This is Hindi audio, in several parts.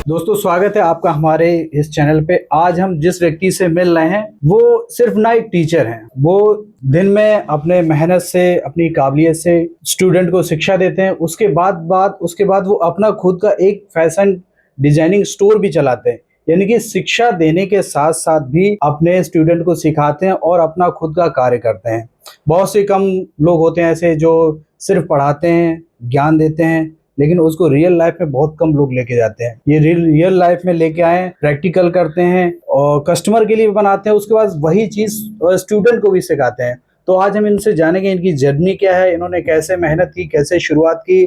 दोस्तों स्वागत है आपका हमारे इस चैनल पे। आज हम जिस व्यक्ति से मिल रहे हैं वो सिर्फ ना एक टीचर हैं, वो दिन में अपने मेहनत से अपनी काबिलियत से स्टूडेंट को शिक्षा देते हैं। उसके बाद वो अपना खुद का एक फैशन डिजाइनिंग स्टोर भी चलाते हैं। यानी कि शिक्षा देने के साथ साथ भी अपने स्टूडेंट को सिखाते हैं और अपना खुद का कार्य करते हैं। बहुत से कम लोग होते हैं ऐसे जो सिर्फ पढ़ाते हैं, ज्ञान देते हैं, लेकिन उसको रियल लाइफ में बहुत कम लोग लेके जाते हैं। ये रियल लाइफ में लेके आए, प्रैक्टिकल करते हैं और कस्टमर के लिए भी बनाते हैं। उसके बाद वही चीज स्टूडेंट को भी सिखाते हैं। तो आज हम इनसे जानेंगे इनकी जर्नी क्या है, इन्होंने कैसे मेहनत की, कैसे शुरुआत की,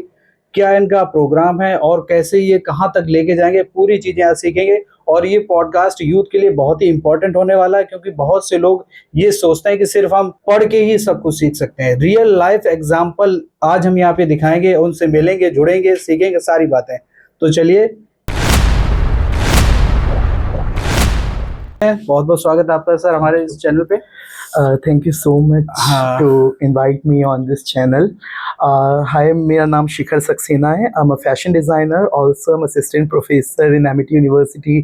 क्या इनका प्रोग्राम है और कैसे ये कहाँ तक लेके जाएंगे, पूरी चीजें आज सीखेंगे। और ये पॉडकास्ट यूथ के लिए बहुत ही इंपॉर्टेंट होने वाला है, क्योंकि बहुत से लोग ये सोचते हैं कि सिर्फ हम पढ़ के ही सब कुछ सीख सकते हैं। रियल लाइफ एग्जाम्पल आज हम यहाँ पे दिखाएंगे, उनसे मिलेंगे, जुड़ेंगे, सीखेंगे सारी बातें। तो चलिए, बहुत बहुत स्वागत है आपका सर हमारे इस चैनल पे। Thank you so much to invite me on this channel. Hi, मेरा नाम शिखर सक्सेना है। I'm a fashion designer, also I'm assistant professor in Amity University,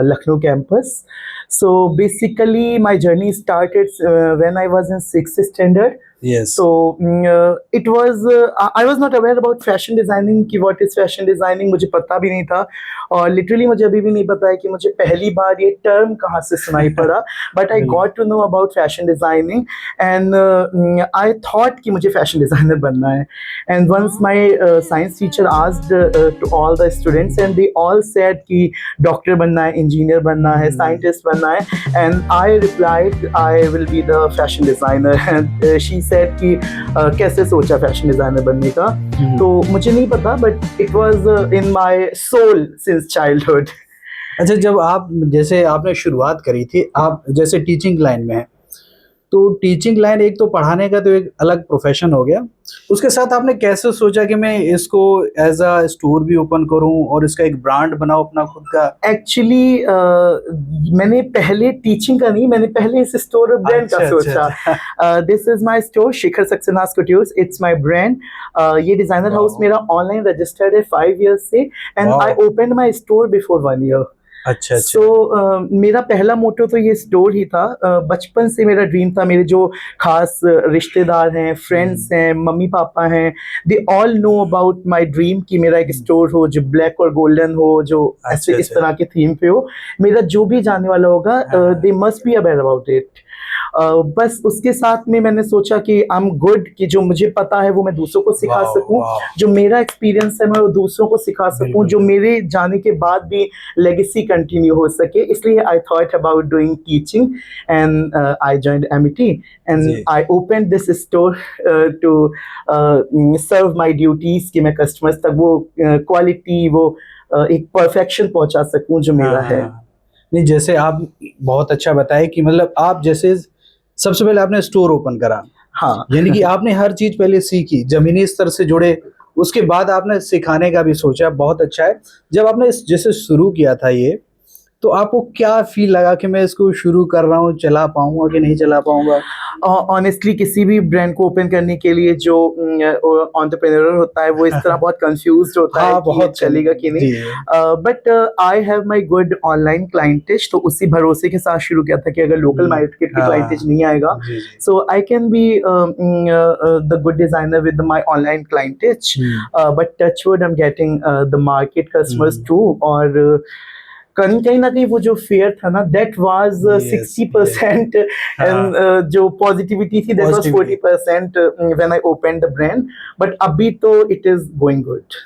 Lucknow campus. So basically, my journey started when I was in 6th standard. Yes. So it was I was not aware about fashion designing कि what is fashion designing, मुझे पता भी नहीं था। और लिटरली मुझे अभी भी नहीं पता है कि मुझे पहली बार ये टर्म कहाँ से सुनाई पड़ा। But I got to know about fashion designing and I thought कि मुझे फैशन डिजाइनर बनना है। And once my science teacher asked to all the students and they all said कि डॉक्टर बनना है, इंजीनियर बनना है, साइंटिस्ट बनना है। And I replied I will be the fashion designer. And she said कि कैसे सोचा फैशन डिजाइनर बनने का। तो मुझे नहीं पता, but it was in my soul since childhood. अच्छा, जब आप जैसे आपने शुरुआत करी थी, आप जैसे टीचिंग लाइन में हैं, तो टीचिंग लाइन एक तो पढ़ाने का तो एक अलग प्रोफेशन हो गया, उसके साथ आपने कैसे सोचा कि मैं इसको एज अ स्टोर भी ओपन करूं और इसका एक ब्रांड बनाऊं अपना खुद का? एक्चुअली मैंने पहले टीचिंग का नहीं, मैंने पहले इस स्टोर ब्रांड का सोचा। This is my store Shikhar Saxena coutures, it's my brand. ये डिजाइनर हाउस मेरा ऑनलाइन रजिस्टर्ड है 5 इयर्स से and I opened my store before 1 year. अच्छा। सो मेरा पहला मोटो तो ये स्टोर ही था। बचपन से मेरा ड्रीम था। मेरे जो खास रिश्तेदार हैं, फ्रेंड्स हैं, मम्मी पापा हैं, they all know about my dream कि मेरा एक स्टोर हो जो ब्लैक और गोल्डन हो, जो ऐसे इस तरह के थीम पे हो। मेरा जो भी जानने वाला होगा, they must be aware about it. बस उसके साथ में मैंने सोचा कि आई एम गुड कि जो मुझे पता है वो मैं दूसरों को सिखा सकूं, जो मेरा एक्सपीरियंस है मैं वो दूसरों को सिखा सकूं, जो मेरे जाने के बाद भी लेगेसी कंटिन्यू हो सके। इसलिए I thought about doing teaching and I joined Amity and I opened this store to serve my duties कि मैं कस्टमर्स तक वो क्वालिटी, वो एक परफेक्शन पहुंचा सकूं जो मेरा है। नहीं, जैसे आप बहुत अच्छा बताए कि मतलब आप जैसे सबसे पहले आपने स्टोर ओपन करा। हाँ, यानी कि आपने हर चीज पहले सीखी, जमीनी स्तर से जुड़े, उसके बाद आपने सिखाने का भी सोचा। बहुत अच्छा है। जब आपने जैसे शुरू किया था ये, तो आपको क्या फील लगा कि मैं इसको शुरू कर रहा हूँ, चला पाऊंगा कि नहीं चला पाऊंगा? ऑनेस्टली किसी भी ब्रांड को ओपन करने के लिए जो एंटरप्रेन्योर होता है वो इस तरह बहुत कंफ्यूज्ड होता है कि ये चलेगा कि नहीं। But I have my good online clientage, तो उसी भरोसे के साथ शुरू किया था कि अगर लोकल मार्केट की क्लाइंटेज नहीं आएगा, so I can be the good designer with my online clientage. But touchwood I am getting the market customers too. और कहीं ना कहीं वो जो फेयर था ना, दैट वाज 60% एंड जो पॉजिटिविटी थी that was 40% when I open the brand. But अभी तो इट इज गोइंग गुड।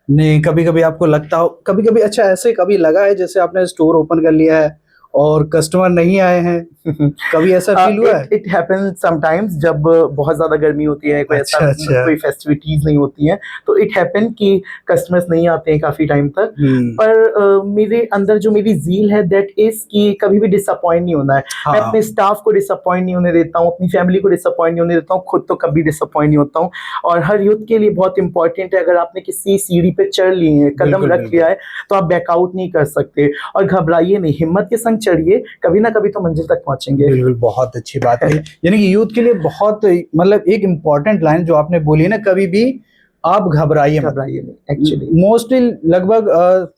नहीं, कभी कभी आपको लगता हो, कभी कभी अच्छा ऐसे कभी लगा है जैसे आपने स्टोर ओपन कर लिया है और कस्टमर नहीं आए हैं? कभी ऐसा फील हुआ है? इट हैपेंस समटाइम्स, जब बहुत ज्यादा गर्मी होती है, कोई कोई फेस्टिविटीज नहीं होती हैं, तो इट हैपन कि कस्टमर्स नहीं आते हैं काफी टाइम तक। पर मेरे अंदर जो मेरी ज़ील है दैट इज कि कभी भी डिसअपॉइंट नहीं होना है। मैं अपने स्टाफ को डिसअपॉइंट नहीं होने देता हूँ, अपनी फैमिली को डिसअपॉइंट नहीं होने देता हूँ, खुद तो कभी डिसअपॉइंट नहीं होता हूँ। और हर यूथ के लिए बहुत इंपॉर्टेंट है, अगर आपने किसी सीढ़ी पे चढ़ ली है, कदम रख लिया है, तो आप बैकआउट नहीं कर सकते। और घबराइए नहीं, हिम्मत के संग चढ़िए, कभी ना कभी तो मंजिल तक पहुंचेंगे। बिल्कुल, बहुत अच्छी बात है। यानी कि यूथ के लिए बहुत मतलब एक इम्पॉर्टेंट लाइन जो आपने बोली ना, कभी भी आप घबराइए मत। घबराइए नहीं एक्चुअली। मोस्टली लगभग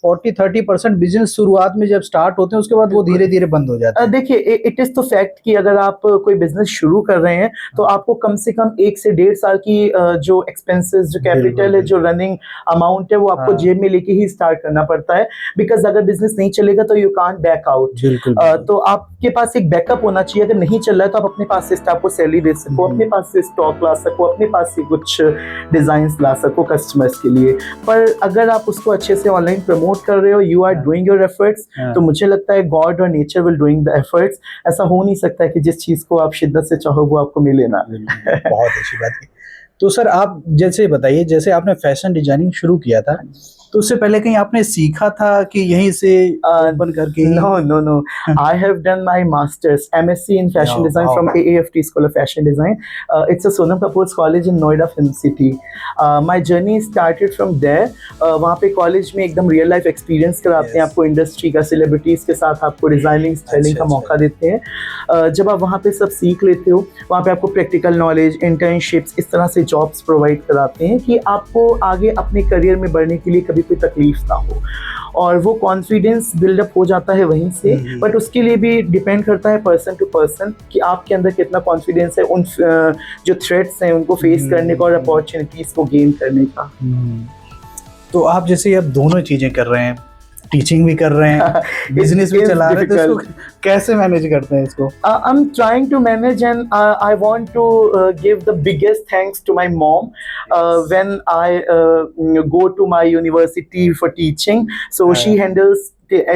40-30% बिजनेस शुरुआत में जब स्टार्ट होते हैं उसके बाद वो धीरे धीरे बंद हो जाते हैं। देखिए इट इज तो फैक्ट कि अगर आप कोई बिजनेस शुरू कर रहे हैं तो आपको कम से कम 1 से 1.5 साल की जो एक्सपेंसेस, जो कैपिटल है, जो रनिंग अमाउंट है, वो आपको हाँ। जेब में लेके ही स्टार्ट करना पड़ता है। बिकॉज अगर बिजनेस नहीं चलेगा तो यू कांट बैक आउट। बिल्कुल तो आपके पास एक बैकअप होना चाहिए। अगर नहीं चल रहा है तो आप अपने पास से स्टाफ को सैलरी दे सको, अपने पास से स्टॉक ला सको, अपने पास से कुछ डिजाइन ला सको कस्टमर्स के लिए। पर अगर आप उसको अच्छे से ऑनलाइन प्रमोट कर रहे हो, you are doing your efforts, तो मुझे लगता है गॉड और nature will doing the efforts. ऐसा हो नहीं सकता है कि जिस चीज को आप शिद्दत से चाहो वो आपको मिले ना। बहुत अच्छी बात की। तो सर आप जैसे बताइए, जैसे आपने फैशन डिजाइनिंग शुरू किया था तो उससे पहले कहीं आपने सीखा था कि यहीं से ओपन करके? No. I have done my master's MSc in fashion Wow, design wow. from AAFT School of Fashion Design. It's a Sonam Kapoor's college in Noida Film City. My journey started from there. वहाँ पे कॉलेज में एकदम रियल लाइफ एक्सपीरियंस कराते हैं आपको, इंडस्ट्री का, सेलिब्रिटीज के साथ आपको डिजाइनिंग स्टाइलिंग का मौका देते हैं। जब आप वहाँ पे सब सीख लेते हो, वहाँ पे आपको प्रैक्टिकल नॉलेज, इंटर्नशिप्स, इस तरह से जॉब्स प्रोवाइड कराते हैं कि आपको आगे अपने करियर में बढ़ने के लिए कभी कोई तकलीफ ना हो, और वो कॉन्फिडेंस बिल्डअप हो जाता है वहीं से। बट उसके लिए भी डिपेंड करता है पर्सन टू पर्सन कि आपके अंदर कितना कॉन्फिडेंस है उन जो थ्रेट्स हैं उनको फेस करने का और अपॉर्चुनिटीज को गेन करने का। तो आप जैसे अब दोनों चीजें कर रहे हैं, टीचिंग भी कर रहे हैं, बिजनेस भी चला रहे हैं, तो इसको कैसे मैनेज करते हैं इसको? I'm trying to manage, and I want to give the biggest thanks to my mom when I go to my university for teaching. So she handles,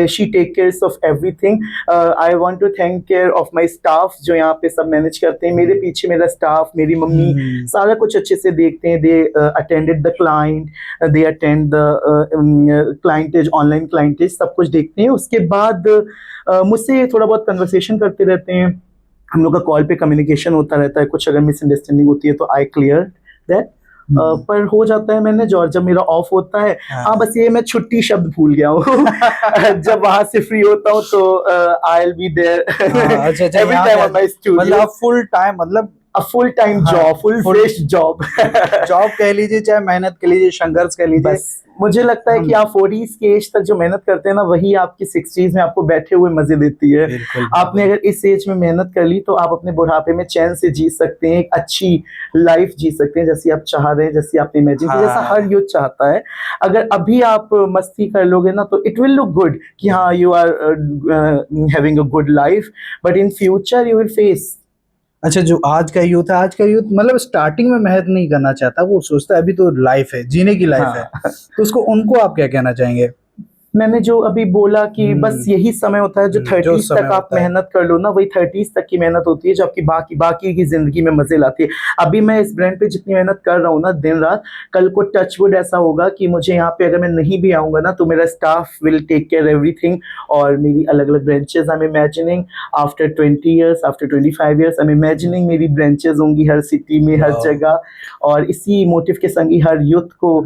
she take care of everything. I want to thank care of my staff जो यहाँ पे सब मैनेज करते हैं। मेरे पीछे मेरा स्टाफ, मेरी मम्मी सारा कुछ अच्छे से देखते हैं। They attended the client, they attend the clientage, online clientage, सब कुछ देखते हैं। उसके बाद मुझसे थोड़ा बहुत कन्वर्सेशन करते रहते हैं, हम लोग का कॉल पे कम्युनिकेशन होता रहता है। कुछ अगर मिसअंडरस्टैंडिंग होती है तो आई क्लियर दैट, पर हो जाता है मैनेज। और जब मेरा ऑफ होता है, हाँ बस ये मैं छुट्टी शब्द भूल गया हूँ जब वहां से फ्री होता हूँ तो I will be there every time on my studio. मतलब फुल टाइम, मतलब full time job, full fresh job job कह लीजिए, चाहे मेहनत कह लीजिए, संघर्ष कह लीजिए। बस मुझे लगता है कि आप 40s के एज तक जो मेहनत करते हैं ना, वही आपकी 60s में आपको बैठे हुए मजे देती है। आपने अगर इस एज में मेहनत कर ली तो आप अपने बुढ़ापे में चैन से जी सकते हैं, एक अच्छी लाइफ जी सकते हैं जैसी आप चाह रहे हैं, जैसी आपने इमेजिन की, जैसा हर यूथ चाहता है। अगर अभी आप मस्ती कर लोगे ना तो इट विल लुक गुड कि हाँ you are having a good life, but in future you will face. अच्छा, जो आज का यूथ है, आज का यूथ मतलब स्टार्टिंग में मेहनत नहीं करना चाहता, वो सोचता है अभी तो लाइफ है, जीने की लाइफ है, तो उसको उनको आप क्या कहना चाहेंगे? मैंने जो अभी बोला कि बस यही समय होता है जो 30s तक आप मेहनत कर लो ना, वही 30s तक की मेहनत होती है जो आपकी बाकी की जिंदगी में मजे लाती है। अभी मैं इस ब्रांड पे जितनी मेहनत कर रहा हूँ ना दिन रात, कल को टचवुड ऐसा होगा कि मुझे यहाँ पे अगर मैं नहीं भी आऊंगा ना तो मेरा staff will take care everything. और मेरी अलग अलग branches, I am imagining after 20 years, after 25 years, I am imagining मेरी ब्रांचेस होंगी हर सिटी में, हर जगह। और इसी मोटिव के संग ही हर यूथ को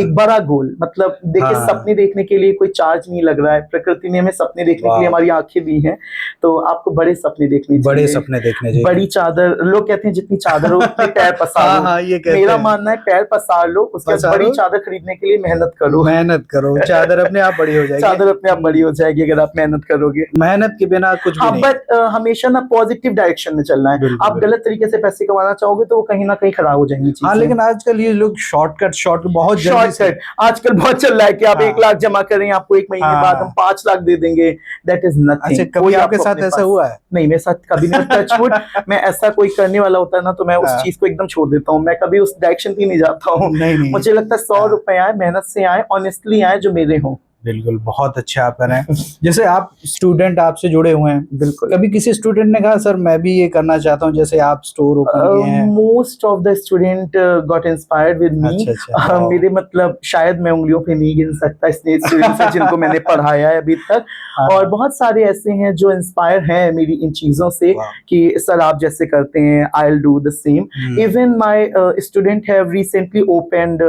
एक बड़ा गोल, मतलब देखिए सपने देखने के लिए कोई चार्ज नहीं लग रहा है, प्रकृति ने हमें सपने देखने के लिए हमारी आंखें दी हैं, तो आपको बड़े सपने देखने चाहिए। बड़े सपने देखने चाहिए। बड़ी चादर, लोग कहते हैं जितनी चादर हो उतने पैर पसार लो। ये कहते मेरा हैं। मानना है पैर पसार लो, उसके बाद बड़ी चादर खरीदने के लिए मेहनत करो। मेहनत करो, चादर अपने आप बड़ी हो जाएगी। चादर अपने आप बड़ी हो जाएगी अगर आप मेहनत करोगे। मेहनत के बिना कुछ भी नहीं। बट हमेशा ना पॉजिटिव डायरेक्शन में चलना है। आप गलत तरीके से पैसे कमाना चाहोगे तो वो कहीं ना कहीं खराब हो जाएंगी चीजें। हाँ, लेकिन आजकल ये लोग शॉर्टकट बहुत शॉर्टकट आजकल बहुत चल रहा है कि आप 1 लाख जमा करें, आपको 1 महीने बाद हम 5 लाख दे देंगे। That is nothing. अच्छा, कभी आपके साथ ऐसा हुआ है? नहीं, मेरे साथ कभी नहीं। टचवुड मैं ऐसा कोई करने वाला होता है ना तो मैं उस चीज को एकदम छोड़ देता हूँ, मैं कभी उस डायरेक्शन भी नहीं जाता हूँ। मुझे लगता है 100 रुपए आए, मेहनत से आए, ऑनेस्टली आए, जो मेरे हों। बिल्कुल, बहुत अच्छा आप कर रहे हैं। जैसे आप स्टूडेंट आपसे जुड़े हुए हैं, बिल्कुल, कभी किसी स्टूडेंट ने कहा सर मैं भी ये करना चाहता हूँ, जैसे आप स्टोर ओपन किए हैं? Most of the student got inspired with me. मेरे मतलब शायद मैं उंगलियों पे नहीं गिन सकता इतने स्टूडेंट्स हैं जिनको मैंने पढ़ाया है अभी तक, और बहुत सारे ऐसे हैं जो इंस्पायर हैं मेरी इन चीजों से कि सर आप जैसे करते हैं, I will do the same. Even my student have recently opened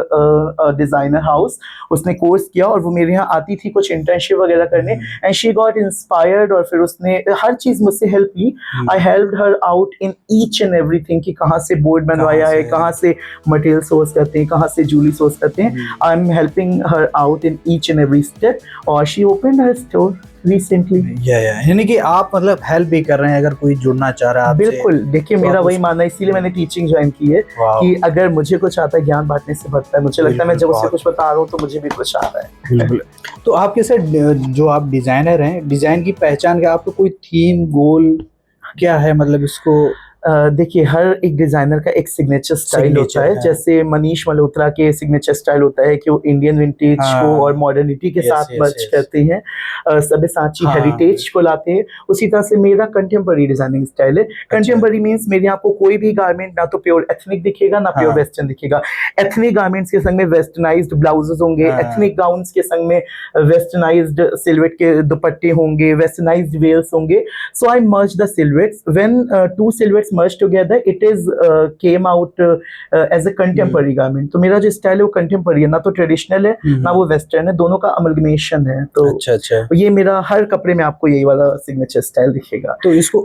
designer house, उसने कोर्स किया और वो मेरे यहाँ आती थी कुछ इंटर्नशिप वगैरह करने, एंड शी गॉट इंस्पायर्ड, और फिर उसने हर चीज मुझसे हेल्प ली। I helped her out in each and everything कि कहाँ से बोर्ड बनवाया है, कहाँ से मटेरियल सोर्स करते हैं, कहाँ से जूली सोर्स करते हैं। I am helping her out in each and every step, और she opened her store recently. यानी कि आप मतलब हेल्प भी कर रहे हैं अगर कोई जुड़ना चाह रहा है आपसे। बिल्कुल, देखिए तो मेरा आप वही मानना है, इसीलिए मैंने टीचिंग ज्वाइन की है कि अगर मुझे कुछ आता है, ज्ञान बांटने से बढ़ता है। मुझे लगता है मैं जब उससे कुछ बता रहा हूँ तो मुझे भी कुछ आता है। बिल्कुल। तो आपके सर जो आप डिजाइनर हैं, डिजाइन की पहचान क्या, आपको कोई थीम गोल क्या है, मतलब इसको? देखिए हर एक डिजाइनर का एक सिग्नेचर स्टाइल होता है। है। जैसे मनीष मल्होत्रा के सिग्नेचर स्टाइल होता है कि वो इंडियन विंटेज को और मॉडर्निटी के साथ मर्ज करते हैं, सब्यसाची हेरिटेज को लाते हैं। उसी तरह से मेरा कंटेम्पररी डिजाइनिंग स्टाइल है। कंटेम्पररी मींस मेरे यहाँ आपको कोई भी गारमेंट ना तो प्योर एथनिक दिखेगा ना प्योर वेस्टर्न दिखेगा। एथनिक गारमेंट्स के संग में वेस्टर्नाइज्ड ब्लाउजेस होंगे, एथनिक गाउन्स के संग में वेस्टर्नाइज्ड सिल्हूट के दुपट्टे होंगे, वेस्टर्नाइज्ड वेयर्स होंगे। So I merge the silhouettes. When two silhouettes merged together, it is came out as a contemporary garment। तो मेरा जो स्टाइल है वो कंटेम्पररी है, ना तो ट्रेडिशनल है ना वो वेस्टर्न है, दोनों का अमलगमेशन है। तो अच्छा ये मेरा हर कपड़े में आपको यही वाला सिग्नेचर स्टाइल दिखेगा। तो इसको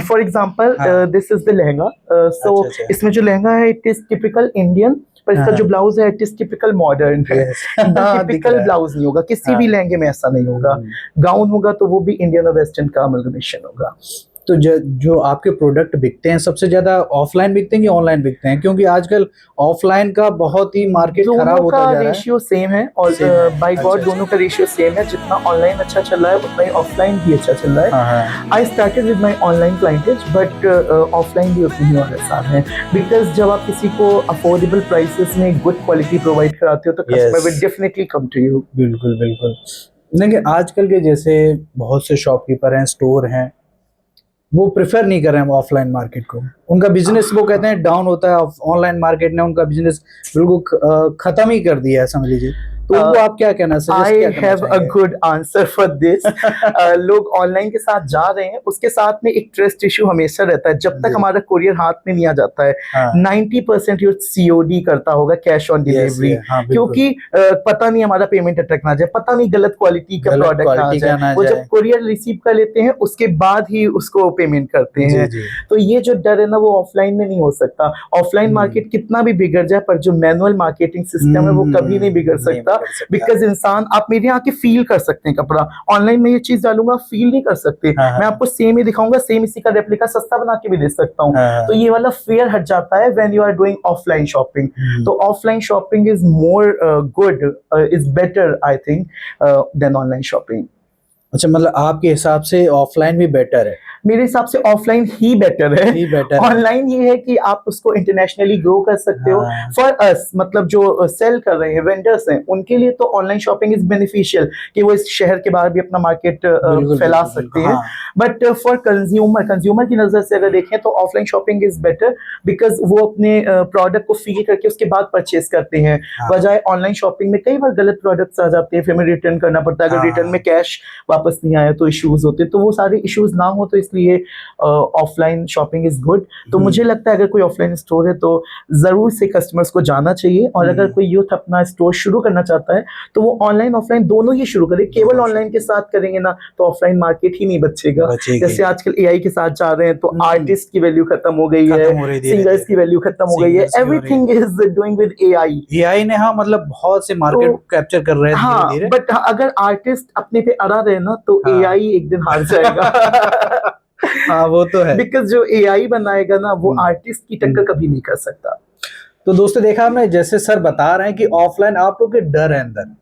for example this is the lehenga. सो इसमें जो लहंगा है इट इज टिपिकल इंडियन, पर इसका जो ब्लाउज है इट इज टिपिकल मॉडर्न है। टिपिकल ब्लाउज नहीं होगा, किसी भी लहंगे में ऐसा नहीं होगा। गाउन होगा तो वो भी इंडियन और वेस्टर्न का अमलगमेशन होगा। तो जो आपके प्रोडक्ट बिकते हैं सबसे ज्यादा ऑफलाइन बिकते हैं कि ऑनलाइन बिकते हैं? क्योंकि आजकल ऑफलाइन का बहुत ही मार्केट खराब होता जा रहा है। रेशियो सेम है, और बाय गॉड दोनों का रेशियो सेम है। जितना ऑनलाइन अच्छा चल रहा है उतना ही ऑफलाइन भी अच्छा चल रहा है। I started with my online clientage, but offline भी उतनी ही आसान है, बिकॉज जब आप किसी को अफोर्डेबल प्राइसेस में गुड क्वालिटी प्रोवाइड कराते हो तो customer will definitely come to you. बिल्कुल बिल्कुल। देखिए आजकल के जैसे बहुत से शॉपकीपर हैं, स्टोर हैं, वो प्रेफर नहीं कर रहे हैं ऑफलाइन मार्केट को। उनका बिजनेस वो कहते हैं डाउन होता है। ऑनलाइन मार्केट ने उनका बिजनेस बिल्कुल खत्म ही कर दिया है, समझ लीजिए। तो उनको आप क्या कहना चाहिए? I have a good answer for this। लोग ऑनलाइन के साथ जा रहे हैं, उसके साथ में एक ट्रस्ट इशू हमेशा रहता है। जब तक हमारा कुरियर हाथ में नहीं आ जाता है, 90% यूर COD करता होगा, कैश ऑन डिलीवरी। क्योंकि पता नहीं हमारा पेमेंट अटक ना जाए, पता नहीं गलत क्वालिटी का प्रोडक्ट आ जाए। वो जब कुरियर रिसीव कर लेते हैं उसके बाद ही उसको पेमेंट करते हैं। तो ये जो डर है ना वो ऑफलाइन में नहीं हो सकता। ऑफलाइन मार्केट कितना भी बिगड़ जाए, पर जो मैनुअल मार्केटिंग सिस्टम है वो कभी नहीं बिगड़ सकता। बिकॉज इंसान, आप मेरे यहाँ आके फील कर सकते हैं कपड़ा। ऑनलाइन में ये चीज डालूंगा, फील नहीं कर सकते। मैं आपको सेम ही दिखाऊंगा, सेम इसी का रेप्लिका सस्ता बना के भी दे सकता हूँ। तो ये वाला फेयर हट जाता है when you are doing offline shopping. तो offline shopping is more good, is better I think than online shopping. अच्छा, मतलब आपके हिसाब से ऑफलाइन भी बेटर है? मेरे हिसाब से ऑफलाइन ही बेटर है। ऑनलाइन ये है कि आप उसको इंटरनेशनली ग्रो कर सकते हो। फॉर अस, मतलब जो सेल कर रहे हैं, वेंडर्स हैं, उनके लिए तो ऑनलाइन शॉपिंग इज बेनिफिशियल कि वो इस शहर के बाहर भी अपना मार्केट फैला सकते हैं। बट फॉर कंज्यूमर की नजर से अगर देखें तो offline shopping is better, because वो अपने प्रोडक्ट को फील करके उसके बाद परचेज करते हैं। बजाय ऑनलाइन शॉपिंग में कई बार गलत प्रोडक्ट्स आ जाते हैं, फिर हमें रिटर्न करना पड़ता है। अगर रिटर्न में कैश वापस नहीं आया तो इश्यूज होते, तो वो सारे इश्यूज ना हो तो इसलिए ऑफलाइन शॉपिंग इज गुड। तो मुझे लगता है अगर कोई ऑफलाइन स्टोर है तो जरूर से कस्टमर्स को जाना चाहिए। और अगर कोई यूथ अपना स्टोर शुरू करना चाहता है तो वो ऑनलाइन ऑफलाइन दोनों ही शुरू करे। केवल ऑनलाइन के साथ करेंगे ना तो ऑफलाइन मार्केट ही नहीं बचेगा। जैसे आजकल AI के साथ जा रहे हैं तो आर्टिस्ट की वैल्यू खत्म हो गई है, सिंगर्स की वैल्यू खत्म हो गई है। Everything is doing with AI ने मतलब बहुत से मार्केट कैप्चर कर रहे हैं धीरे-धीरे। बट अगर आर्टिस्ट अपने पे अड़ा रहे ना तो AI एक दिन हार जाएगा। वो तो है, बिकॉज जो AI बनाएगा ना वो आर्टिस्ट की टक्कर कभी नहीं कर सकता। तो दोस्तों देखा हमने, जैसे सर बता रहे हैं कि ऑफलाइन आप लोग के डर है अंदर।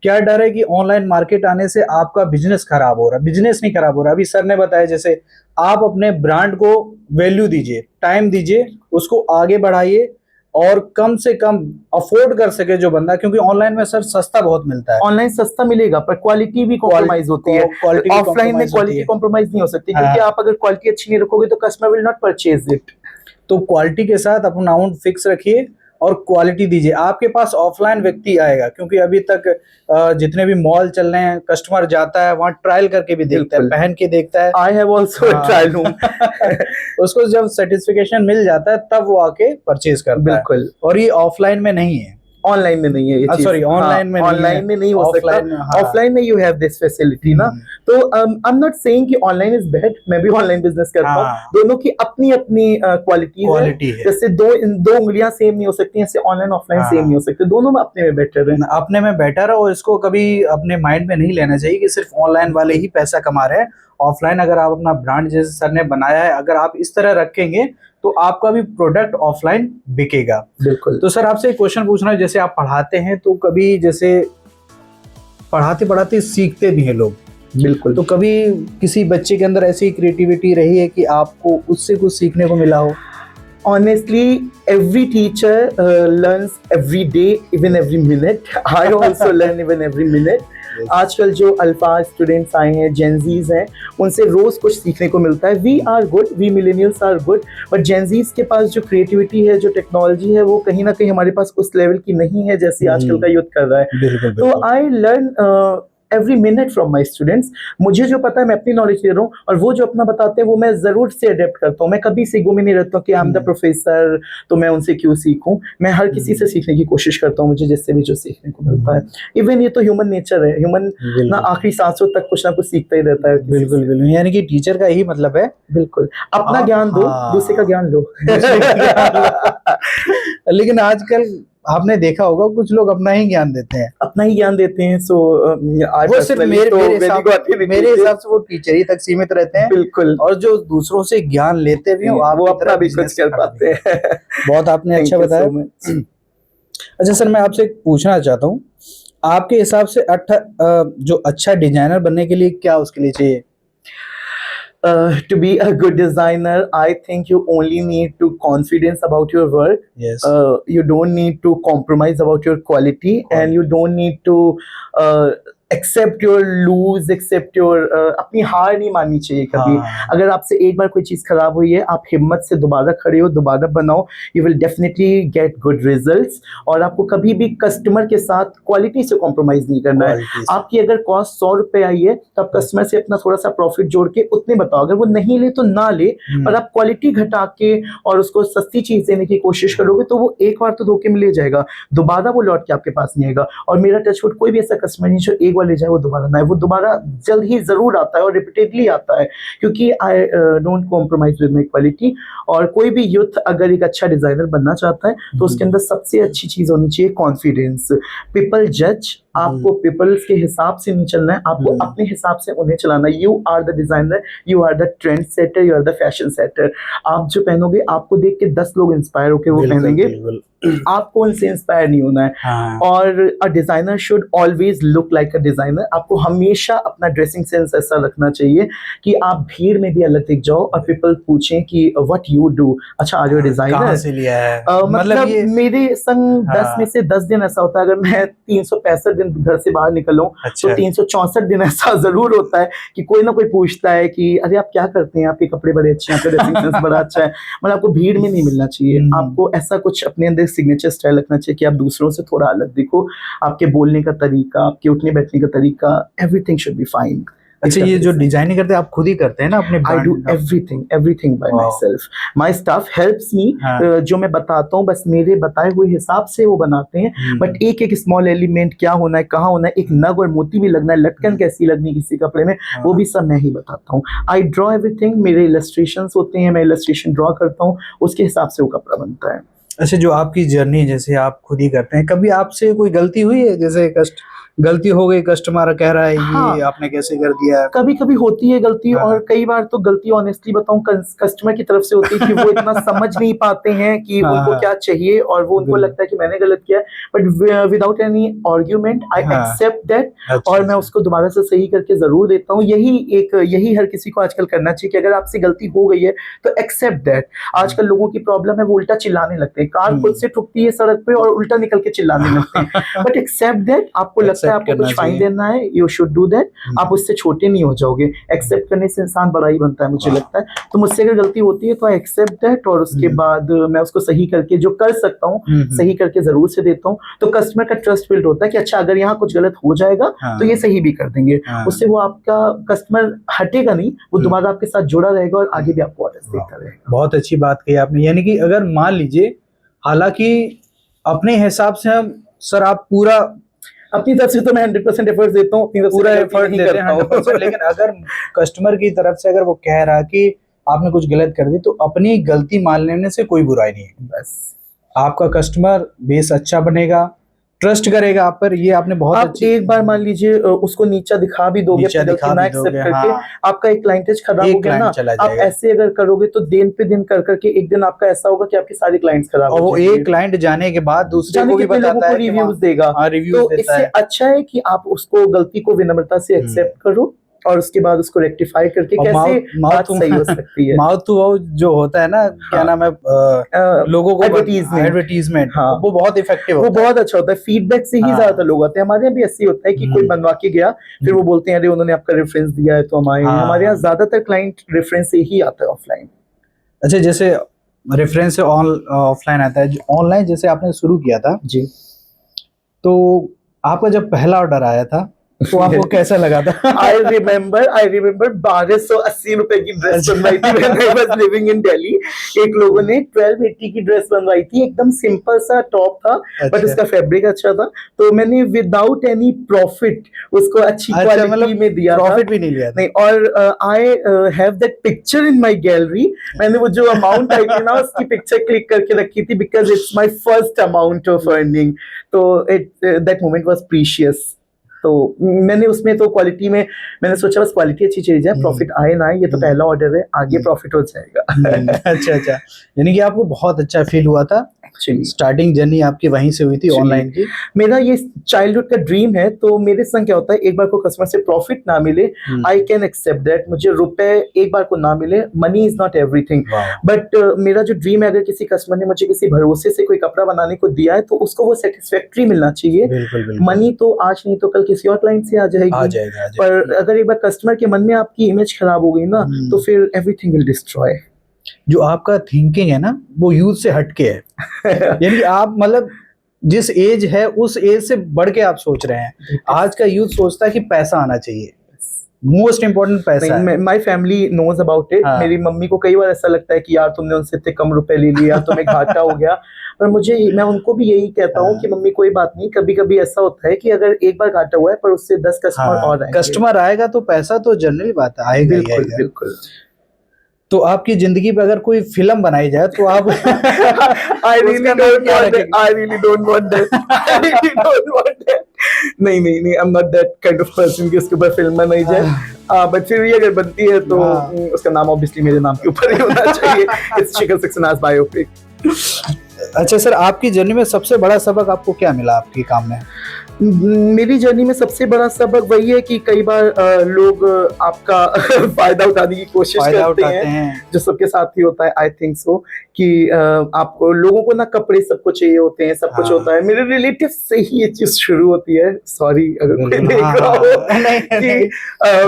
क्या डर है कि ऑनलाइन मार्केट आने से आपका बिजनेस खराब हो रहा है? बिजनेस नहीं खराब हो रहा। अभी सर ने बताया जैसे आप अपने ब्रांड को वैल्यू दीजिए, टाइम दीजिए, उसको आगे बढ़ाइए और कम से कम अफोर्ड कर सके जो बंदा, क्योंकि ऑनलाइन में सर सस्ता बहुत मिलता है। ऑनलाइन सस्ता मिलेगा पर क्वालिटी भी कॉम्प्रोमाइज होती है। ऑफलाइन में क्वालिटी कॉम्प्रोमाइज नहीं हो सकती, क्योंकि आप अगर क्वालिटी अच्छी नहीं रखोगे तो customer will not purchase it. तो क्वालिटी के साथ अपना अमाउंट फिक्स रखिए और क्वालिटी दीजिए। आपके पास ऑफलाइन व्यक्ति आएगा, क्योंकि अभी तक जितने भी मॉल चल रहे हैं, कस्टमर जाता है वहां ट्रायल करके भी देखता है, पहन के देखता है। I have also trial room. उसको जब सर्टिफिकेशन मिल जाता है तब वो आके परचेज करता है। बिल्कुल। और ये ऑफलाइन में नहीं है। ऑनलाइन में नहीं है ये चीज। सॉरी, ऑनलाइन में नहीं है। ऑनलाइन में नहीं हो Offline, सकता, हाँ। ऑफलाइन में यू हैव दिस फैसिलिटी ना। तो आई एम नॉट सेइंग कि ऑनलाइन इज बैड, मैं भी ऑनलाइन बिजनेस करता हूँ, हाँ। दोनों की अपनी अपनी क्वालिटीज है। Quality है। जैसे दो उंगलियां सेम नहीं हो सकती, ऐसे ऑनलाइन ऑफलाइन हाँ। सेम नहीं हो सकते, दोनों में अपने में बेटर है। अपने में बेटर है, और इसको कभी अपने माइंड में नहीं लेना चाहिए कि सिर्फ ऑनलाइन वाले ही पैसा कमा रहे हैं। ऑफलाइन अगर आप अपना ब्रांड जैसे सर ने बनाया है, अगर आप इस तरह रखेंगे तो आपका भी प्रोडक्ट ऑफलाइन बिकेगा। बिल्कुल। तो सर आपसे एक क्वेश्चन पूछना है, जैसे आप पढ़ाते हैं तो कभी जैसे पढ़ाते पढ़ाते सीखते भी हैं लोग, बिल्कुल। तो कभी किसी बच्चे के अंदर ऐसी क्रिएटिविटी रही है कि आपको उससे कुछ सीखने को मिला हो? Honestly, every teacher learns every day, even every minute. I also learn even every minute. आजकल जो अल्फाज स्टूडेंट्स आए हैं, जेनजीज हैं, उनसे रोज कुछ सीखने को मिलता है। We are good, we millennials are good, but gen Zs के पास जो क्रिएटिविटी है, जो टेक्नोलॉजी है, वो कहीं ना कहीं हमारे पास उस लेवल की नहीं है जैसी आजकल का यूथ कर रहा है। बिल्कुल, तो I learn every minute from my students. मुझे जो पता है मैं अपनी नॉलेज दे रहा हूँ, और वो जो अपना बताते हैं वो मैं जरूर से अडेप्ट करता हूँ। मैं कभी से गुम नहीं रहता हूँ कि आई एम द प्रोफेसर, तो मैं उनसे क्यों सीखूं। मैं हर किसी से सीखने की कोशिश करता हूँ, मुझे जिससे भी जो सीखने को मिलता है। इवन ये तो ह्यूमन नेचर है, ह्यूमन ना आखिरी सांसों तक कुछ ना कुछ सीखता ही रहता है। बिल्कुल बिल्कुल, यानी कि टीचर का यही मतलब है। बिल्कुल, अपना ज्ञान दो, दूसरे का ज्ञान लो। लेकिन आजकल आपने देखा होगा कुछ लोग अपना ही ज्ञान देते हैं, अपना ही ज्ञान देते हैं। सो वो सिर्फ मेरे हिसाब से वो टीचर ही तक सीमित रहते हैं। बिल्कुल। और जो दूसरों से ज्ञान लेते भी हैं वो अपना भी कुछ कर पाते हैं। बहुत आपने अच्छा बताया। अच्छा सर, मैं आपसे पूछना चाहता हूँ, आपके हिसाब से जो अच्छा डिजाइनर बनने के लिए क्या उसके लिए चाहिए? To be a good designer, I think you only need to confidence about your work. Yes. You don't need to compromise about your quality, and you don't need to accept your lose, accept your अपनी हार नहीं माननी चाहिए कभी। अगर आपसे एक बार कोई चीज खराब हुई है, आप हिम्मत से दोबारा खड़े हो, दोबारा बनाओ, you will definitely get good results। और आपको कभी भी कस्टमर के साथ क्वालिटी से कॉम्प्रोमाइज नहीं करना है। आपकी अगर कॉस्ट 100 रुपए आई है, तो आप कस्टमर से अपना थोड़ा सा प्रॉफिट जोड़ के उतने बताओ। अगर वो नहीं ले तो ना ले, पर आप क्वालिटी घटा के और उसको सस्ती चीज देने की कोशिश करोगे, तो वो एक बार तो धोखे में ले जाएगा, दोबारा वो लौट के आपके पास नहीं आएगा। और मेरा टचवुड कोई भी ऐसा कस्टमर नहीं जो एक बार ले जाए वो दोबारा ना आए। वो दोबारा जल्द ही जरूर आता है और रिपीटेडली आता है, क्योंकि I don't compromise with my quality. और कोई भी यूथ अगर एक अच्छा डिजाइनर बनना चाहता है, तो उसके अंदर सबसे अच्छी चीज होनी चाहिए कॉन्फिडेंस। पीपल जज, आपको पीपल्स के हिसाब से नहीं चलना है, आपको अपने हिसाब से उन्हें चलाना है। You are the designer, you are the trend setter, you are the fashion setter. आप जो पहनोगे, आपको देख के 10 लोग इंस्पायर होकर वो पहनेंगे, आपको उनसे इंस्पायर नहीं होना है। और a designer should always look like a designer. आपको हमेशा अपना ड्रेसिंग सेंस ऐसा रखना चाहिए कि आप भीड़ में भी अलग दिख जाओ और पीपल पूछें कि व्हाट यू डू। अच्छा, आज डिजाइनर कहाँ से लिया है? मतलब मेरे संग 10 में से 10 दिन ऐसा होता है, अगर मैं 365 दिन घर से बाहर निकलूं, तो 364 दिन ऐसा जरूर होता है कि कोई ना कोई पूछता है कि अरे आप क्या करते हैं, आपके कपड़े बड़े अच्छे हैं, आपका ड्रेसिंग सेंस बड़ा अच्छा है। मतलब आपको भीड़ में नहीं मिलना चाहिए, आपको ऐसा कुछ अपने अंदर सिग्नेचर स्टाइल रखना चाहिए कि आप दूसरों से थोड़ा अलग दिखो। आपके बोलने का तरीका, आपके उठने बैठने का तरीका, एवरीथिंग शुड बी फाइन। अच्छा, ये जो डिजाइनिंग करते हैं आप खुद ही करते हैं ना अपने? I do everything by my self. My staff helps me. जो मैं बताता हूँ बस मेरे बताए हुए हिसाब से वो बनाते हैं, बट एक एक स्मॉल एलिमेंट क्या होना है, कहाँ होना है, एक नग और मोती भी लगना है, लटकन कैसी लगनी है किसी कपड़े में, वो भी सब मैं ही बताता हूँ। I draw everything. मेरे इलस्ट्रेशंस होते हैं, मैं इलस्ट्रेशन ड्रॉ करता हूँ, उसके हिसाब से वो कपड़ा बनता है। अच्छा, जो आपकी जर्नी जैसे आप खुद ही करते हैं, कभी आपसे कोई गलती हुई है? जैसे गलती हो गई, कस्टमर कह रहा है ये आपने कैसे कर दिया? कभी कभी होती है गलती, और कई बार तो गलती ऑनेस्टली बताऊं कस्टमर की तरफ से होती है कि वो इतना समझ नहीं पाते हैं कि उनको क्या चाहिए, और वो उनको लगता है कि मैंने गलत किया, but without any argument I accept that, और मैं उसको दोबारा से सही करके जरूर देता हूँ। यही हर किसी को आजकल करना चाहिए कि अगर आपसे गलती हो गई है तो एक्सेप्ट दैट। आजकल लोगों की प्रॉब्लम है, वो उल्टा चिल्लाने लगते हैं, कार खुद से ठुकती है सड़क पे और उल्टा निकल के चिल्लाने लगते हैं। बट एक्सेप्ट दैट, आपको लगता है आपको कुछ फाइन देना है, यू शुड डू दैट। आप उससे छोटे नहीं हो जाओगे। एक्सेप्ट करने से इंसान बड़ा ही बनता है, मुझे लगता है। तो मुझसे अगर गलती होती है तो आई एक्सेप्ट दैट, और उसके बाद मैं उसको सही करके जो कर सकता हूँ सही करके जरूर से देता हूँ। तो कस्टमर का ट्रस्ट बिल्ड होता है कि अच्छा अगर यहाँ कुछ गलत हो जाएगा तो ये सही भी कर देंगे। उससे वो आपका कस्टमर हटेगा नहीं, वो दोबारा आपके साथ जुड़ा रहेगा और आगे भी आपको ऑर्डर देता रहेगा। बहुत अच्छी बात कही आपने। यानी कि अगर मान लीजिए, हालांकि अपने हिसाब से हम सर आप पूरा अपनी तरफ से तो मैं 100% एफर्ट देता हूँ, अपनी तरफ से पूरा मैं गलती एफर्ट नहीं देते हैं करता हूँ। 100%, लेकिन अगर कस्टमर की तरफ से अगर वो कह रहा कि आपने कुछ गलत कर दी तो अपनी गलती मान लेने से कोई बुराई नहीं है। बस आपका कस्टमर बेस अच्छा बनेगा, ट्रस्ट करेगा आप पर, ये आपने बहुत आप अच्छी एक बार मान लीजिए उसको नीचा दिखा भी दोगे, नीचा अपनी गलती दिखा ना भी एक्सेप्ट दोगे, करके, हाँ, आपका एक क्लाइंटेज खराब एक हो गया ना। क्लाइंट चला आप जाएगा ऐसे अगर करोगे तो दिन पे दिन कर करके एक दिन आपका ऐसा होगा कि आपके सारे क्लाइंट्स खराब और हो वो जाएंगे। एक क्लाइंट जाने के बाद दूसरे जाने को भी कितने लोगों बताता को है कि रिव्यूज वहाँ देगा। हाँ रिव्यूज तो देता इससे है। अच्छा है कि आप उसको गलती को विनम्रता से एक्सेप्ट करो और उसके बाद उसको रेक्टिफाई करके और कैसे बात सही हो सकती है। माउथ टू माउथ जो होता है ना, क्या हाँ। नाम है, लोगों को एडवर्टीजमेंट, एडवर्टीजमेंट, हाँ, वो बहुत इफेक्टिव वो होता है। बहुत अच्छा होता है। फीडबैक से ही हाँ। ज्यादातर लोग आते हैं। हमारे यहाँ भी ऐसे ही होता है कि कोई बनवा के गया, फिर वो बोलते हैं अरे उन्होंने आपका रेफरेंस दिया है तो हम आए हैं। हमारे यहाँ हाँ। ज्यादातर क्लाइंट रेफरेंस से ही आता है ऑफलाइन। अच्छा, जैसे रेफरेंस से ऑफलाइन आता है, ऑनलाइन जैसे आपने शुरू किया था, जी। तो आपका जब पहला ऑर्डर आया था तो आपको कैसा लगा था? आई रिमेम्बर 1280 रुपए की ड्रेस अच्छा। बनवाई थी when I was living in Delhi. एक लोगों ने 1280 की ड्रेस बनवाई थी, एकदम सिंपल सा टॉप था, बट अच्छा। उसका फैब्रिक अच्छा था। तो मैंने विदाउट एनी प्रॉफिट उसको अच्छी अच्छा, क्वालिटी मतलब में दिया था। प्रॉफिट भी नहीं लिया था? नहीं, और I have that picture in my gallery. मैंने वो जो अमाउंट आई थी ना उसकी पिक्चर क्लिक करके रखी थी, because it's my first amount of earning. तो it that moment was precious. तो मैंने उसमें तो क्वालिटी में मैंने सोचा बस क्वालिटी अच्छी चीज है, प्रॉफिट आए ना आए, ये तो पहला ऑर्डर है, आगे प्रॉफिट हो जाएगा। अच्छा अच्छा, यानी कि आपको बहुत अच्छा फील हुआ था। एक्चुअली स्टार्टिंग जर्नी आपकी वहीं से हुई थी ऑनलाइन की? मेरा ये चाइल्डहुड का ड्रीम है। तो मेरे संग क्या होता है, एक बार को कस्टमर से प्रॉफिट ना मिले, आई कैन एक्सेप्ट दैट। मुझे रुपए एक बार को ना मिले, money is not everything, but मेरा जो ड्रीम है, अगर किसी कस्टमर ने मुझे किसी भरोसे से कोई कपड़ा बनाने को दिया है तो उसको वो सेटिस्फैक्ट्री मिलना चाहिए। बिल्कुल बिल्कुल। मनी तो आज नहीं तो कल किसी और क्लाइंट से आ जाएगी। पर अगर एक बार कस्टमर के मन में आपकी इमेज खराब हो गई ना, तो फिर एवरीथिंग विल डिस्ट्रॉय। जो आपका थिंकिंग है ना, वो यूथ से हटके है। यानी आप मतलब जिस एज है उस एज से बढ़ के आप सोच रहे हैं। आज का यूथ सोचता है कि पैसा आना चाहिए, मोस्ट इम्पोर्टेंट पैसा है। My family knows about it. मेरी मम्मी को कई बार ऐसा लगता है कि यार तुमने उनसे इतने कम रुपए ले लिए, तुम्हें घाटा हो गया। पर मैं उनको भी यही कहता हूँ कि मम्मी कोई बात नहीं, कभी कभी ऐसा होता है कि अगर एक बार घाटा हुआ है पर उससे 10 कस्टमर और आएंगे। कस्टमर आएगा तो पैसा तो जनरली बात है, आएगा ही आएगा। बिल्कुल। तो आपकी जिंदगी पे अगर कोई फिल्म बनाई जाए तो आप I really don't want that. नहीं, I'm not that kind of person कि उसके ऊपर फिल्म बनाई जाए। बट फिर भी अगर बनती है तो उसका नाम ऑब्वियसली मेरे नाम के ऊपर ही होना चाहिए। It's Shikhar Saxena's biopic। अच्छा सर, आपकी जर्नी में सबसे बड़ा सबक आपको क्या मिला आपके काम में? मेरी जर्नी में सबसे बड़ा सबक वही है कि कई बार लोग आपका फायदा उठाने की कोशिश करते हैं, जो सबके साथ ही होता है। आई थिंक सो कि आपको लोगों को ना कपड़े सबको चाहिए होते हैं, सब कुछ होता है। मेरे रिलेटिव से ही ये चीज शुरू होती है। सॉरी अगर कोई देख रहा हो कि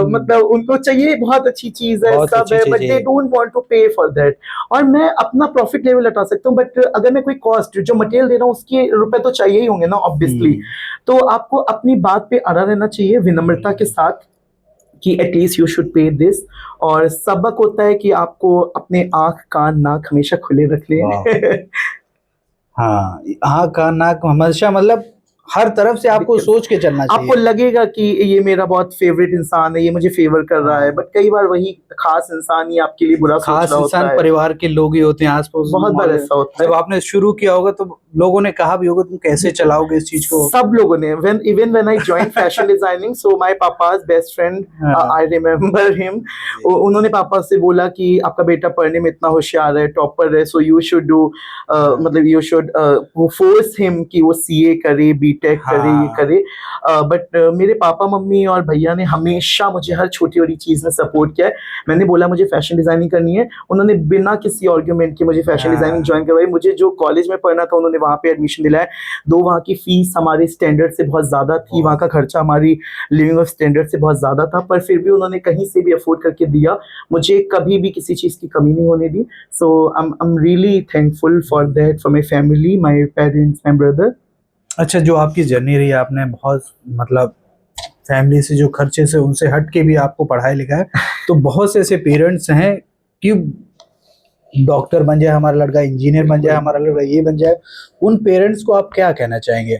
मतलब उनको चाहिए बहुत अच्छी चीज है, सब है, but they don't want to pay for that. और मैं अपना प्रॉफिट लेवल हटा सकता हूँ, बट अगर मैं कोई कॉस्ट जो मटेरियल दे रहा हूँ उसके रुपए तो चाहिए ही होंगे ना ऑब्वियसली। तो आपको अपनी बात पे अड़ा रहना चाहिए विनम्रता के साथ कि at least you should pay this. और सबक होता है कि आपको अपने आंख कान नाक हमेशा खुले रख ले। हाँ, आंख कान नाक हमेशा, मतलब हर तरफ से आपको सोच के चलना चाहिए। आपको लगेगा कि ये मेरा बहुत फेवरेट इंसान है, ये मुझे फेवर कर रहा है, बट कई बार वही खास इंसान ही आपके लिए बुरा सोच रहा होता है। खास इंसान परिवार के लोग ही होते हैं आसपास। बहुत बार ऐसा होता है। जब आपने शुरू किया होगा तो लोगों ने कहा भी होगा तुम कैसे चलाओगे इस चीज को। सब लोगों ने when I joined fashion designing, so my papa's best friend, I remember him, उन्होंने पापा से बोला कि आपका बेटा पढ़ने में इतना होशियार है, टॉपर है, so you should do मतलब you should force him कि वो CA करे, बीटेक करे, ये करे। बट मेरे पापा मम्मी और भैया ने हमेशा मुझे हर छोटी बड़ी चीज में सपोर्ट किया है। मैंने बोला मुझे फैशन डिजाइनिंग करनी है, उन्होंने बिना किसी आर्ग्यूमेंट के मुझे फैशन डिजाइनिंग ज्वाइन करवाई। मुझे जो कॉलेज में पढ़ना था उन्होंने वहाँ पे एडमिशन दिलाया। दो वहाँ की फीस हमारे स्टैंडर्ड से बहुत ज्यादा थी, वहाँ का खर्चा हमारी लिविंग ऑफ स्टैंडर्ड से बहुत ज्यादा था, पर फिर भी उन्होंने कहीं से भी अफोर्ड करके दिया। मुझे कभी भी किसी चीज की कमी नहीं होने दी। So I am really thankful for that, for my family, my parents, my brother. अच्छा, जो आपकी जर्नी रही, आपने बहुत मतलब फैमिली से जो खर्चे से उनसे हट के भी आपको पढ़ाई लिखा है, तो बहुत से ऐसे पेरेंट्स हैं कि डॉक्टर बन जाए हमारा लड़का, इंजीनियर बन जाए हमारा लड़का, ये बन जाए। उन पेरेंट्स को आप क्या कहना चाहेंगे?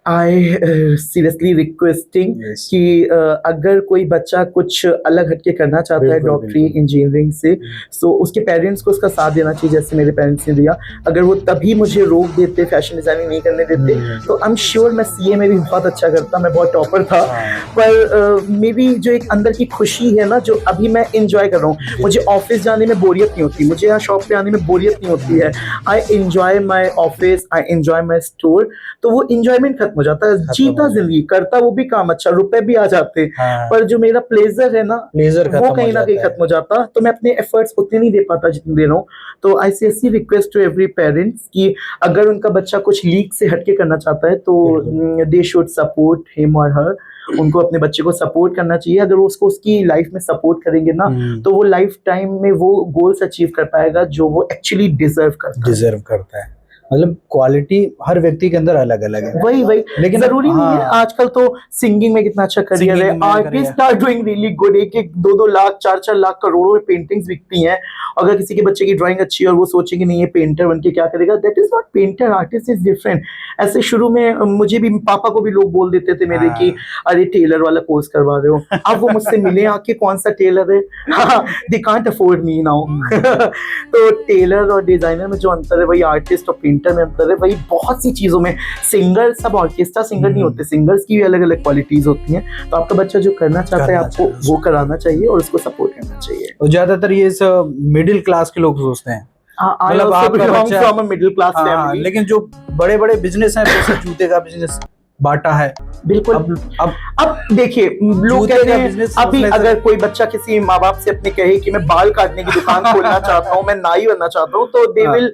I seriously requesting Yes. कि अगर कोई बच्चा कुछ अलग हटके करना चाहता है बिल्कुल, डॉक्टरी बिल्कुल। इंजीनियरिंग से, सो उसके पेरेंट्स को उसका साथ देना चाहिए जैसे मेरे पेरेंट्स ने दिया। अगर वो तभी मुझे रोक देते, फैशन डिजाइनिंग नहीं करने देते, तो आई एम श्योर मैं सीए में भी बहुत अच्छा करता, मैं बहुत टॉपर था। हाँ। पर मेरी जो एक अंदर की खुशी है ना, जो अभी मैं इंजॉय कर रहा हूँ, मुझे ऑफिस जाने में बोरियत नहीं होती, मुझे यहाँ शॉप पे आने में बोरियत नहीं होती है। I enjoy my office, I enjoy my store. तो वो इंजॉयमेंट खत्म हो जाता है, जीता हो जिंदगी, करता वो भी काम अच्छा, रुपए भी आ जाते, हाँ। पर जो मेरा प्लेजर है ना, लेजर खत्म वो हो कहीं ना कहीं जाता है। खत्म हो जाता। तो मैं अपने एफर्ट्स उतने नहीं दे पाता जितने दे रहा हूँ। तो I seriously request to every parents कि अगर उनका बच्चा कुछ लीग से हटके करना चाहता है तो दे शुड सपोर्ट हिम और हर। उनको अपने बच्चे को सपोर्ट करना चाहिए। अगर वो उसको उसकी लाइफ में सपोर्ट करेंगे ना, तो वो लाइफ टाइम में वो गोल्स अचीव कर पाएगा जो वो एक्चुअली डिजर्व करता है। डिजर्व करता है। मतलब क्वालिटी हर व्यक्ति के अंदर अलग अलग है। वही वही, लेकिन जरूरी नहीं है। हाँ। आजकल तो सिंगिंग में कितना अच्छा करियर है, Singing में artist are doing really good. एक एक 2-2 लाख 4-4 लाख करोड़ों में पेंटिंग्स बिकती हैं। अगर किसी के बच्चे की ड्राइंग अच्छी है और वो सोचे कि नहीं ये पेंटर बन के क्या करेगा, that is not painter, artist is different. ऐसे शुरू में मुझे भी, पापा को भी लोग बोल देते थे मेरे कि अरे टेलर वाला कोर्स करवा रहे हो। अब वो मुझसे मिले आके, कौन सा टेलर है, they can't afford me now. तो टेलर और डिजाइनर में जो अंतर है वही आर्टिस्ट और पेंटर में अंतर है। वही बहुत सी चीजों में, सिंगर सब ऑर्केस्ट्रा सिंगर नहीं होते, सिंगर्स की भी अलग अलग क्वालिटीज होती हैं। तो आपका बच्चा जो करना चाहता है आपको वो कराना चाहिए और उसको सपोर्ट करना चाहिए। और ज्यादातर ये सब मिडिल क्लास के लोग सोचते हैं, मतलब आपका बच्चा मिडिल क्लास फैमिली, लेकिन जो बड़े बड़े बिजनेस हैं, जैसे जूते का बिजनेस बाटा है। बिल्कुल। अब देखिए, लोग कहते हैं अभी अगर कोई बच्चा किसी माँ बाप से अपने कहे कि मैं बाल काटने की दुकान खोलना चाहता हूँ, मैं नाई बनना चाहता हूँ, तो दे विल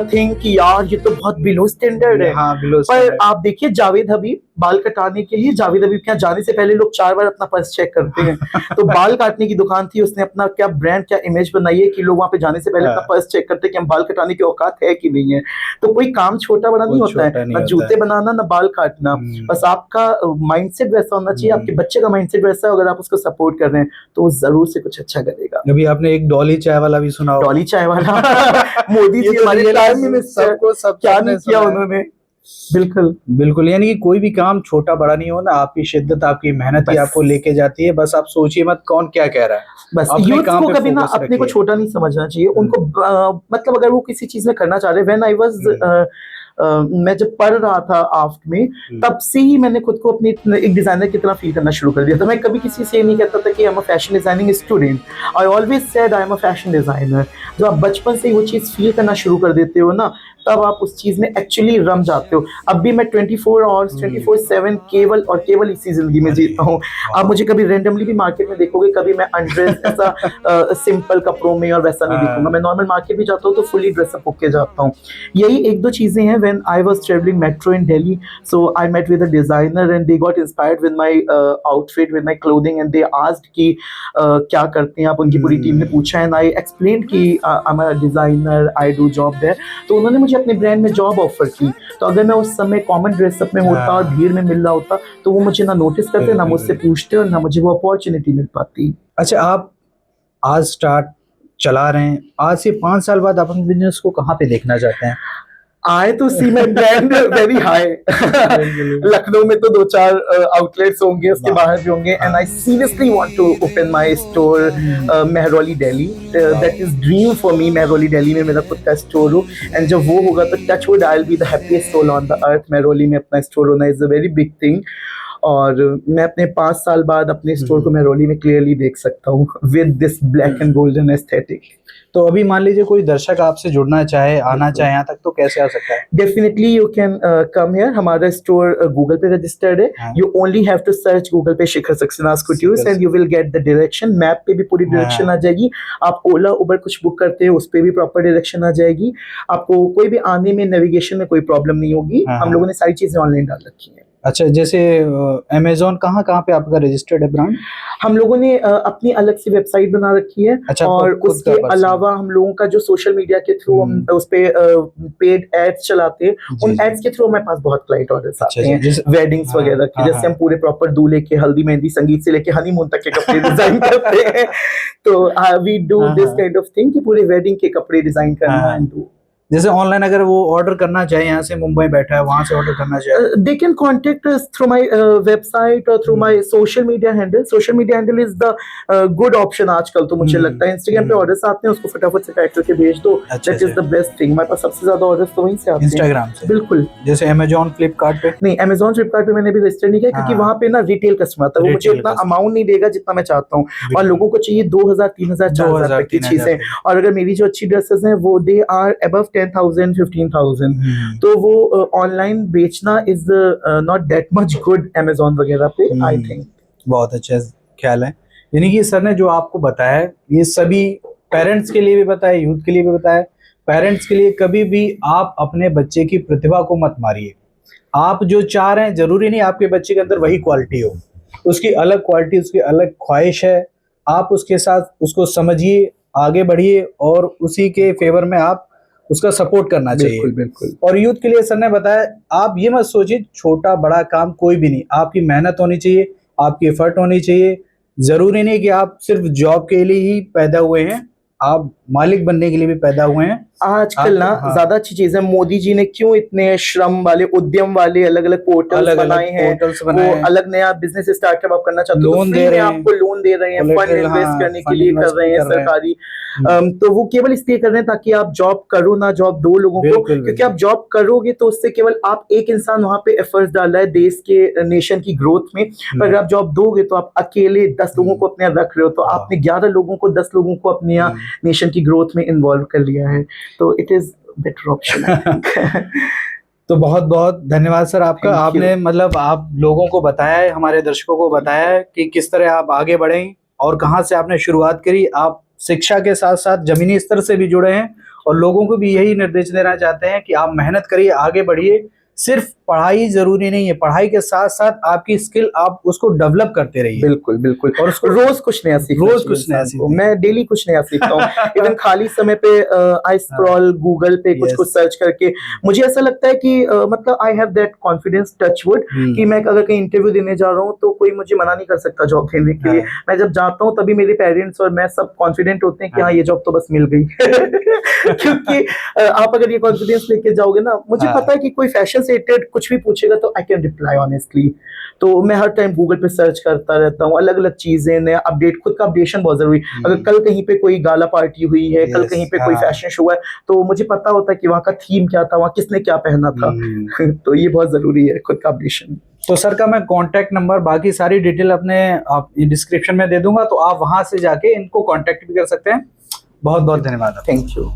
थिंक कि यार ये तो बहुत बिलो स्टैंडर्ड है। हाँ, पर आप देखिए जावेद हबीब, बाल कटाने के लिए जावेद हबीब के यहाँ जाने से पहले लोग 4 बार अपना पर्स चेक करते हैं। तो बाल काटने की दुकान थी, उसने अपना क्या ब्रांड, क्या इमेज बनाई है कि लोग वहां पे जाने से पहले अपना पर्स चेक करते हैं कि हम बाल कटाने की औकात है कि नहीं है। तो कोई काम छोटा बड़ा नहीं होता है, ना जूते बनाना ना बाल काटना। बस आपका माइंडसेट वैसा होना चाहिए, आपके बच्चे का माइंडसेट वैसा। अगर आप उसको सपोर्ट कर रहे हैं तो वो जरूर से कुछ अच्छा करेगा। अभी आपने एक डॉली चाय वाला भी सुना होगा। डॉली चाय वाला मोदी जी हमारे प्राइम मिनिस्टर, क्या नहीं किया उन्होंने। बिल्कुल बिल्कुल, यानी कि कोई भी काम छोटा बड़ा नहीं होना, आपकी शिद्दत, आपकी मेहनत ही आपको लेके जाती है। बस आप सोचिए मत कौन क्या कह रहा है। बस यूथ को कभी ना अपने को छोटा नहीं समझना चाहिए। उनको मतलब अगर वो किसी चीज में करना चाह रहे, व्हेन आई वाज मैं जब पढ़ रहा था आफ्ट में, तब से ही मैंने खुद को अपनी एक डिजाइनर की तरह फील करना शुरू कर दिया था। मैं कभी किसी से नहीं कहता था कि I am a fashion designing student, I always said I am a fashion designer. जब आप बचपन से ही वो चीज फील करना शुरू कर देते हो ना, तब आप उस चीज में एक्चुअली रम जाते हो। अब भी मैं 24 आवर्स 24/7 केवल और केवल इसी जिंदगी में जीता हूँ। आप मुझे कभी रेंडमली भी मार्केट में देखोगे, कभी मैं अनड्रेस ऐसा सिंपल कपड़ों में और वैसा नहीं दिखूंगा। मैं नॉर्मल मार्केट भी जाता हूँ तो फुली ड्रेसअप होके जाता हूँ। यही 1-2 चीजें हैं। When I was travelling metro in Delhi, so I met with a designer and they got inspired with my outfit, with my clothing, and they asked कि क्या करते हैं आप। उनकी पूरी टीम ने पूछा एंड आई एक्सप्लेन्ड कि I am a designer, I do job there. तो उन्होंने मुझे अपने ब्रांड में जॉब ऑफर की। तो अगर मैं उस समय कॉमन ड्रेसअप में होता और भीड़ में मिल रहा होता, तो वो मुझे ना नोटिस करते, ना मुझसे पूछते और ना मुझे वो अपॉर्चुनिटी मिल पाती। अच्छा, आप आज स्टार्ट चला रहे हैं, आज से 5 साल बाद आप अपने बिजनेस को कहाँ पे देखना चाहते हैं? I to see my brand very high. Lucknow में तो 2-4 आउटलेट्स होंगे, उसके बाहर भी होंगे, and I seriously want to open my store Mehrauli Delhi. That is dream for me. Mehrauli Delhi में मेरा खुद का स्टोर हो, and जब वो होगा तो touch wood I'll be the happiest soul on the earth. Mehrauli में अपना स्टोर होना is a very big thing. और मैं अपने 5 साल बाद अपने स्टोर को मेहरौली में क्लियरली देख सकता हूँ with this black and golden aesthetic. तो अभी मान लीजिए कोई दर्शक आपसे जुड़ना चाहे, आना चाहे यहाँ तक, तो कैसे आ सकता है? Definitely you can come here. हमारा स्टोर गूगल पे रजिस्टर्ड है। You only have to search Google पे Shikhar Saxena couture and you will get the direction. Map पे भी पूरी डायरेक्शन आ जाएगी। आप ओला उबर कुछ बुक करते हो, उस पे भी प्रॉपर डायरेक्शन आ जाएगी। आपको कोई भी आने में नेविगेशन में कोई प्रॉब्लम नहीं होगी। हम लोगों ने सारी चीजें ऑनलाइन डाल रखी है। अच्छा, जैसे अमेज़न कहाँ पे आपका रजिस्टर्ड है ब्रांड? हम लोगों ने अपनी अलग से वेबसाइट बना रखी है। अच्छा, और उसके अलावा हम लोगों का जो सोशल मीडिया के थ्रू हम उस पे पेड एड्स चलाते हैं, उन एड्स के थ्रू हमारे पास बहुत क्लाइंट ऑर्डर्स आते हैं वेडिंग्स वगैरह के। जैसे हम पूरे प्रॉपर दूल्हे के हल्दी मेहंदी संगीत से लेके हनीमून तक के कपड़े डिजाइन करते हैं। तो we do this kind of thing कि पूरे वेडिंग के कपड़े डिजाइन करना एंड डू। जैसे ऑनलाइन अगर वो ऑर्डर करना चाहे, यहाँ से मुंबई बैठा है, वहां से ऑर्डर करना चाहे, they can contact us through my website or through my social media handle. Social media handle is the good option आजकल तो मुझे लगता है। Instagram पे ऑर्डर्स आते हैं, उसको फटाफट से टाइप करके भेज दो, that is the best thing। हमारे पास सबसे ज्यादा ऑर्डर्स तो वहीं से आते हैं, इंस्टाग्राम से। बिल्कुल। जैसे अमेजोन, फ्लिपकार्ट पे नहीं, अमेजोन फ्लिपकार्ट पे मैंने भी रजिस्टर नहीं किया, क्योंकि वहां पे ना रिटेल कस्टमर आता है, वो मुझे उतना अमाउंट नहीं देगा जितना मैं चाहता हूँ, और लोगों को चाहिए 2000, 3000, 4000 तक की चीजें, और अगर मेरी जो अच्छी ड्रेसेस हैं वो दे आर अबव 10,000, 15,000, तो वो ऑनलाइन बेचना is not that much good Amazon वगैरह पे, आई थिंक। बहुत अच्छा ख्याल है। यानी कि सर ने जो आपको बताया ये सभी पेरेंट्स के लिए भी बताया, यूथ के लिए भी बताया। पेरेंट्स के लिए कभी भी आप अपने बच्चे की प्रतिभा को मत मारिए। आप जो चाह रहे हैं जरूरी नहीं आपके बच्चे के अंदर वही क्वालिटी हो, उसकी अलग क्वालिटी, उसकी अलग ख्वाहिश है। आप उसके साथ उसको समझिए, आगे बढ़िए और उसी के फेवर में आप उसका सपोर्ट करना चाहिए। बिल्कुल बिल्कुल। और यूथ के लिए सर ने बताया आप ये मत सोचिए छोटा बड़ा काम कोई भी नहीं, आपकी मेहनत होनी चाहिए, आपकी एफर्ट होनी चाहिए। जरूरी नहीं कि आप सिर्फ जॉब के लिए ही पैदा हुए हैं, आप मालिक बनने के लिए भी पैदा हुए हैं। आजकल ना ज्यादा अच्छी चीज है, मोदी जी ने क्यों इतने श्रम वाले, उद्यम वाले अलग अलग पोर्टल्स बनाए हैं, वो अलग नया बिजनेस स्टार्टअप आप करना चाहते हो, लोन दे रहे हैं, आपको लोन दे रहे हैं, फंड इन्वेस्ट करने के लिए कर रहे हैं सरकारी। तो वो केवल इसलिए कर रहे हैं ताकि आप जॉब करो ना जॉब दो लोगों को, क्योंकि आप जॉब करोगे तो उससे केवल आप एक इंसान वहां पे एफर्ट्स डाल रहा है देश के नेशन की ग्रोथ में, पर अगर आप जॉब दोगे तो आप अकेले 10 लोगों को अपने रख रहे हो, तो आपने 11 लोगों को 10 लोगों को अपने नेशन की ग्रोथ में इन्वॉल्व कर लिया है, तो इट इज बेटर ऑप्शन। तो बहुत बहुत धन्यवाद सर आपका। आपने मतलब आप लोगों को बताया है, हमारे दर्शकों को बताया है कि किस तरह आप आगे बढ़ें और कहां से आपने शुरुआत करी। आप शिक्षा के साथ साथ जमीनी स्तर से भी जुड़े हैं और लोगों को भी यही निर्देश देना चाहते हैं कि आप मेहनत करिए, आगे बढ़िए। सिर्फ पढ़ाई जरूरी नहीं है, पढ़ाई के साथ साथ आपकी स्किल आप उसको डेवलप करते रहिए। बिल्कुल बिल्कुल। और उसको रोज कुछ नया सीखो, रोज कुछ नया सीखो। मैं डेली कुछ नया सीखता हूँ। इवन खाली समय पे आई स्क्रॉल गूगल पे कुछ सर्च करके, मुझे ऐसा लगता है कि मतलब I have that confidence, touch wood, कि मैं अगर कहीं इंटरव्यू देने जा रहा हूँ तो कोई मुझे मना नहीं कर सकता जॉब देने के लिए। मैं जब जाता हूँ तभी मेरे पेरेंट्स और मैं सब कॉन्फिडेंट होते हैं कि हाँ ये जॉब तो बस मिल गई। क्योंकि आप अगर ये कॉन्फिडेंस लेके जाओगे ना, मुझे पता है कि कोई फैशन से रिलेटेड कुछ भी पूछेगा तो आई कैन रिप्लाई ऑनेस्टली। तो मैं हर टाइम गूगल पे सर्च करता रहता हूँ, अलग अलग चीजें, नया अपडेट, खुद का अपडेशन बहुत जरूरी। अगर कल कहीं पे कोई गाला पार्टी हुई है, कल कहीं पे कोई फैशन शो है, तो मुझे पता होता है कि वहाँ का थीम क्या था, वहाँ किसने क्या पहना था। तो ये बहुत जरूरी है, खुद का अपडेशन। तो सर का मैं कांटेक्ट नंबर, बाकी सारी डिटेल अपने आप डिस्क्रिप्शन में दे दूंगा, तो आप वहां से जाके इनको कांटेक्ट भी कर सकते हैं। बहुत बहुत धन्यवाद। Thank you.